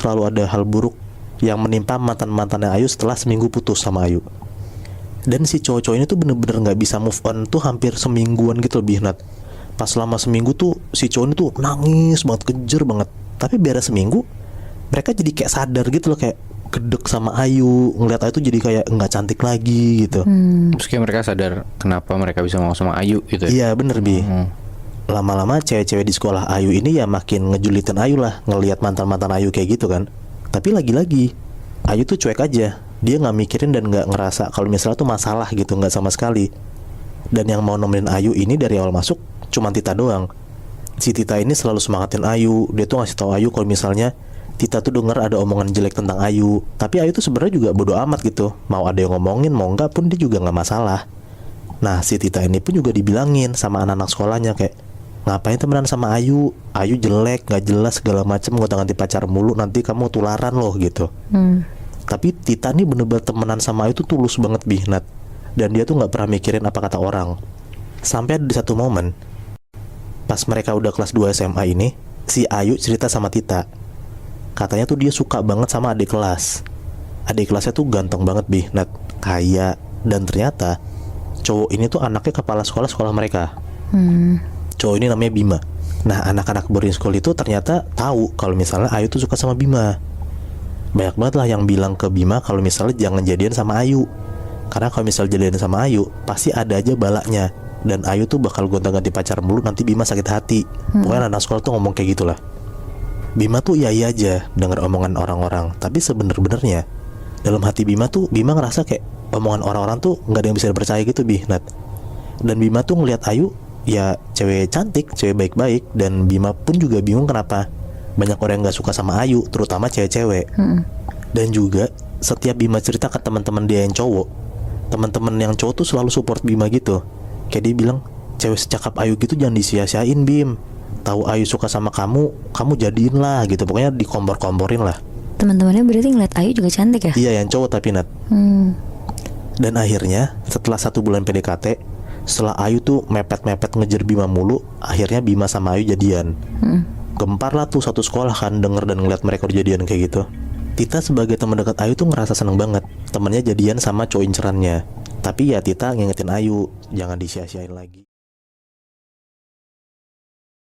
selalu ada hal buruk yang menimpa mantan-mantannya Ayu setelah seminggu putus sama Ayu. Dan si cowok-cowok ini tuh bener-bener gak bisa move on tuh hampir semingguan gitu lebih, Nat. Pas selama seminggu tuh si cowok ini tuh nangis banget, kejer banget. Tapi beres seminggu mereka jadi kayak sadar gitu loh, kayak gedek sama Ayu, ngeliat Ayu tuh jadi kayak nggak cantik lagi gitu. Terus kayak mereka sadar kenapa mereka bisa mau sama Ayu gitu ya. Iya bener Bi. Lama-lama cewek-cewek di sekolah Ayu ini ya makin ngejulitin Ayu lah, ngelihat mantan-mantan Ayu kayak gitu kan. Tapi lagi-lagi Ayu tuh cuek aja, dia nggak mikirin dan nggak ngerasa kalau misalnya tuh masalah gitu, nggak sama sekali. Dan yang mau nemenin Ayu ini dari awal masuk cuma Tita doang. Si Tita ini selalu semangatin Ayu, dia tuh ngasih tahu Ayu kalau misalnya Tita tuh denger ada omongan jelek tentang Ayu. Tapi Ayu tuh sebenarnya juga bodo amat gitu, mau ada yang ngomongin mau enggak pun dia juga nggak masalah. Nah si Tita ini pun juga dibilangin sama anak-anak sekolahnya kayak, ngapain temenan sama Ayu? Ayu jelek, nggak jelas segala macem, gonta-ganti pacar mulu, nanti kamu tularan loh gitu. Tapi Tita nih bener-bener temenan sama Ayu tuh tulus banget Bi, Nat. Dan dia tuh nggak pernah mikirin apa kata orang. Sampai ada di satu momen pas mereka udah kelas 2 SMA ini, si Ayu cerita sama Tita, katanya tuh dia suka banget sama adik kelas. Adik kelasnya tuh ganteng banget Bi, Nat, kaya. Dan ternyata cowok ini tuh anaknya kepala sekolah mereka. Cowok ini namanya Bima. Nah anak-anak boarding school itu ternyata tahu kalau misalnya Ayu tuh suka sama Bima. Banyak banget lah yang bilang ke Bima kalau misalnya jangan jadian sama Ayu, karena kalau misalnya jadian sama Ayu pasti ada aja balaknya. Dan Ayu tuh bakal gonta-ganti pacar mulu, nanti Bima sakit hati. Pokoknya anak sekolah tuh ngomong kayak gitulah. Bima tuh iya aja denger omongan orang-orang, tapi sebener-benernya dalam hati Bima tuh, Bima ngerasa kayak omongan orang-orang tuh nggak ada yang bisa dipercaya gitu Bi, Nat. Dan Bima tuh ngeliat Ayu ya cewek cantik, cewek baik-baik. Dan Bima pun juga bingung kenapa banyak orang yang gak suka sama Ayu, terutama cewek-cewek. Dan juga setiap Bima cerita ke teman-teman dia yang cowok, teman-teman yang cowok tuh selalu support Bima gitu. Kayak dia bilang, cewek secakap Ayu gitu jangan disia-siain Bim, tahu Ayu suka sama kamu, kamu jadiin lah gitu. Pokoknya dikompor-komporin lah. Teman-temannya berarti ngeliat Ayu juga cantik ya? Iya yang cowok tapi Nat. Dan akhirnya setelah 1 bulan PDKT, setelah Ayu tuh mepet-mepet ngejar Bima mulu, akhirnya Bima sama Ayu jadian. Gempar lah tuh satu sekolah kan denger dan ngeliat mereka udah jadian kayak gitu. Tita sebagai teman dekat Ayu tuh ngerasa seneng banget temennya jadian sama cowok incerannya. Tapi ya Tita ngingetin Ayu, jangan disia-siain lagi.